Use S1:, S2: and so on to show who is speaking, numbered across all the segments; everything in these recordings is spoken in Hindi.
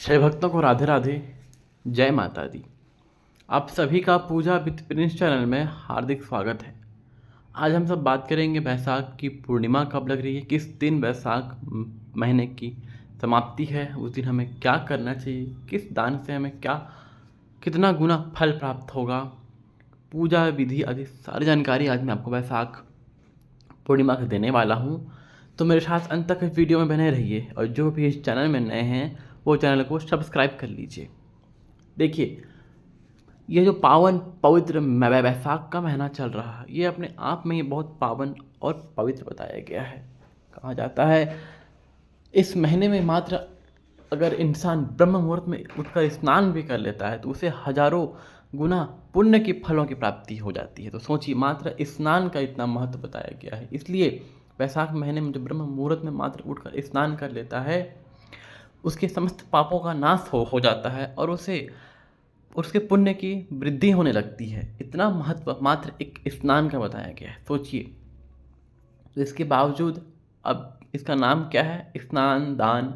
S1: शैव भक्तों को राधे राधे, जय माता दी। आप सभी का पूजा विद प्रिंस चैनल में हार्दिक स्वागत है। आज हम सब बात करेंगे बैसाख की पूर्णिमा कब लग रही है, किस दिन बैसाख महीने की समाप्ति है, उस दिन हमें क्या करना चाहिए, किस दान से हमें क्या कितना गुना फल प्राप्त होगा, पूजा विधि आदि सारी जानकारी आज मैं आपको बैसाख पूर्णिमा को देने वाला हूँ। तो मेरे साथ अंत तक इस वीडियो में बने रहिए और जो भी इस चैनल में नए हैं वो चैनल को सब्सक्राइब कर लीजिए। देखिए, ये जो पावन पवित्र बैसाख का महीना चल रहा है, ये अपने आप में ही बहुत पावन और पवित्र बताया गया है। कहा जाता है इस महीने में मात्र अगर इंसान ब्रह्म मुहूर्त में उठकर स्नान भी कर लेता है तो उसे हजारों गुना पुण्य के फलों की प्राप्ति हो जाती है। तो सोचिए, मात्र स्नान का इतना महत्व बताया गया है। इसलिए बैसाख महीने में जो ब्रह्म मुहूर्त में मात्र उठकर स्नान कर लेता है उसके समस्त पापों का नाश हो जाता है और उसके पुण्य की वृद्धि होने लगती है। इतना महत्व मात्र एक स्नान का बताया गया है। सोचिए, तो इसके बावजूद अब इसका नाम क्या है? स्नान दान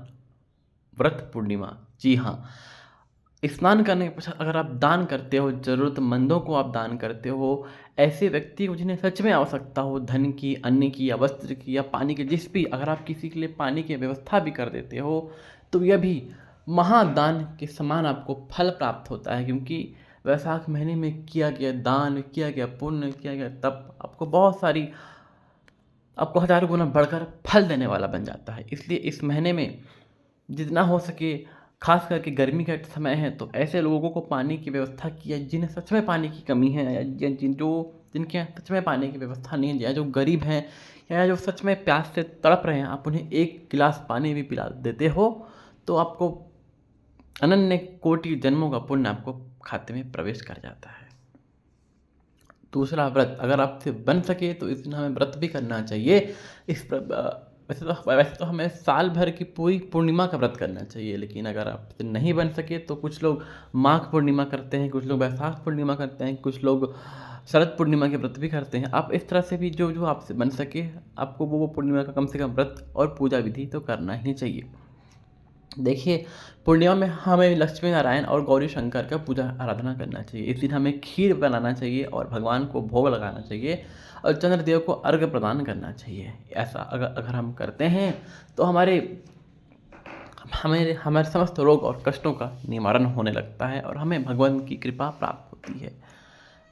S1: व्रत पूर्णिमा। जी हाँ, स्नान करने के पश्चात अगर आप दान करते हो, ज़रूरतमंदों को आप दान करते हो, ऐसे व्यक्ति को जिन्हें सच में आवश्यकता हो धन की, अन्न की या वस्त्र की या पानी की, जिस भी, अगर आप किसी के लिए पानी की व्यवस्था भी कर देते हो तो यह भी महादान के समान आपको फल प्राप्त होता है। क्योंकि वैशाख महीने में किया गया दान, किया गया पुण्य, किया गया तप आपको हजारों गुना बढ़कर फल देने वाला बन जाता है। इसलिए इस महीने में जितना हो सके, खास करके गर्मी का समय है, तो ऐसे लोगों को पानी की व्यवस्था की है जिन्हें सच में पानी की कमी है या जिनके यहाँ सच में पानी की व्यवस्था नहीं है, या जो गरीब हैं या जो सच में प्यास से तड़प रहे हैं, आप उन्हें एक गिलास पानी भी पिला देते हो तो आपको अनन्य कोटि जन्मों का पुण्य आपको खाते में प्रवेश कर जाता है। दूसरा, व्रत। अगर आपसे बन सके तो इस दिन हमें व्रत भी करना चाहिए। वैसे तो हमें साल भर की पूरी पूर्णिमा का व्रत करना चाहिए, लेकिन अगर आपसे नहीं बन सके तो कुछ लोग माघ पूर्णिमा करते हैं, कुछ लोग बैसाख पूर्णिमा करते हैं, कुछ लोग शरद पूर्णिमा के व्रत भी करते हैं। आप इस तरह से भी जो आपसे बन सके आपको वो पूर्णिमा का कम से कम व्रत और पूजा विधि तो करना ही चाहिए। देखिए, पूर्णिमा में हमें लक्ष्मी नारायण और गौरी शंकर का पूजा आराधना करना चाहिए। इस दिन हमें खीर बनाना चाहिए और भगवान को भोग लगाना चाहिए और चंद्रदेव को अर्घ्य प्रदान करना चाहिए। ऐसा अगर हम करते हैं तो हमारे समस्त रोग और कष्टों का निवारण होने लगता है और हमें भगवान की कृपा प्राप्त होती है।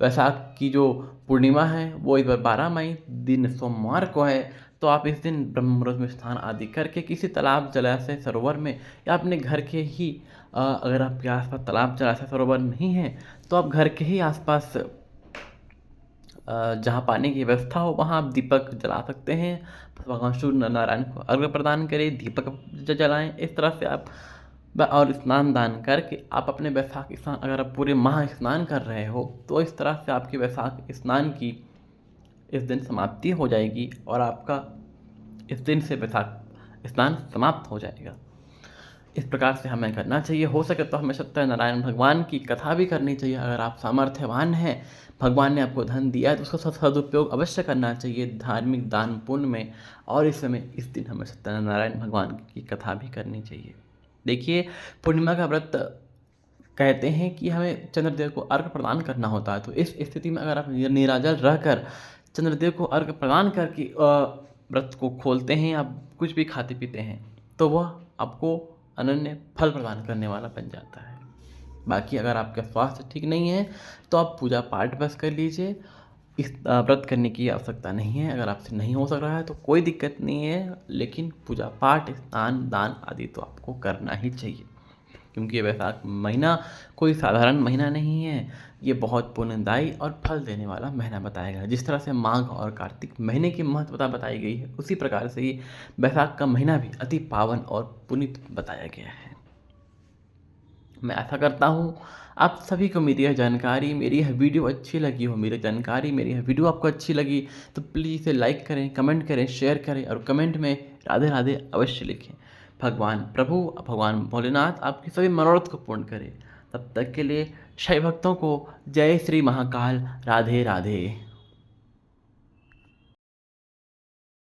S1: वैसाख की जो पूर्णिमा है वो इस बार 12 मई दिन सोमवार को है। तो आप इस दिन ब्रह्म मुहूर्त में स्नान आदि करके किसी तालाब, जलाशय, सरोवर में या अपने घर के ही अगर आपके आसपास तालाब, जलाशय, सरोवर नहीं है तो आप घर के ही आसपास जहाँ पानी की व्यवस्था हो वहाँ आप दीपक जला सकते हैं। भगवान सूर्य नारायण को अर्घ्य प्रदान करें, दीपक जलाएं। इस तरह से आप और स्नान दान करके आप अपने बैसाख स्नान, अगर आप पूरे माह स्नान कर रहे हो तो इस तरह से आपकी बैसाख स्नान की इस दिन समाप्ति हो जाएगी और आपका इस दिन से बैसाख स्नान समाप्त हो जाएगा। इस प्रकार से हमें करना चाहिए। हो सके तो हमें सत्यनारायण भगवान की कथा भी करनी चाहिए। अगर आप सामर्थ्यवान हैं, भगवान ने आपको धन दिया है तो उसका सदुपयोग अवश्य करना चाहिए धार्मिक दान पुण्य में। और इस दिन हमें सत्यनारायण भगवान की कथा भी करनी चाहिए। देखिए, पूर्णिमा का व्रत कहते हैं कि हमें चंद्रदेव को अर्घ्य प्रदान करना होता है। तो इस स्थिति में अगर आप निराजल रहकर चंद्रदेव को अर्घ्य प्रदान करके व्रत को खोलते हैं, आप कुछ भी खाते पीते हैं, तो वह आपको अनन्य फल प्रदान करने वाला बन जाता है। बाकी अगर आपका स्वास्थ्य ठीक नहीं है तो आप पूजा पाठ बस कर लीजिए। इस व्रत करने की आवश्यकता नहीं है। अगर आपसे नहीं हो सक रहा है तो कोई दिक्कत नहीं है, लेकिन पूजा पाठ, स्नान दान आदि तो आपको करना ही चाहिए। क्योंकि ये वैशाख महीना कोई साधारण महीना नहीं है, ये बहुत पुण्यदायी और फल देने वाला महीना बताया गया है। जिस तरह से माघ और कार्तिक महीने की महत्वता बताई गई है, उसी प्रकार से ही वैशाख का महीना भी अति पावन और पुनीत बताया गया है। मैं आशा करता हूँ आप सभी को मेरी यह जानकारी, मेरी यह वीडियो अच्छी लगी हो। मेरी जानकारी, मेरी यह वीडियो आपको अच्छी लगी तो प्लीज़ इसे लाइक करें, कमेंट करें, शेयर करें और कमेंट में राधे राधे अवश्य लिखें। भगवान भोलेनाथ आपकी सभी मनोरथ को पूर्ण करे। तब तक के लिए शैव भक्तों को जय श्री महाकाल, राधे राधे।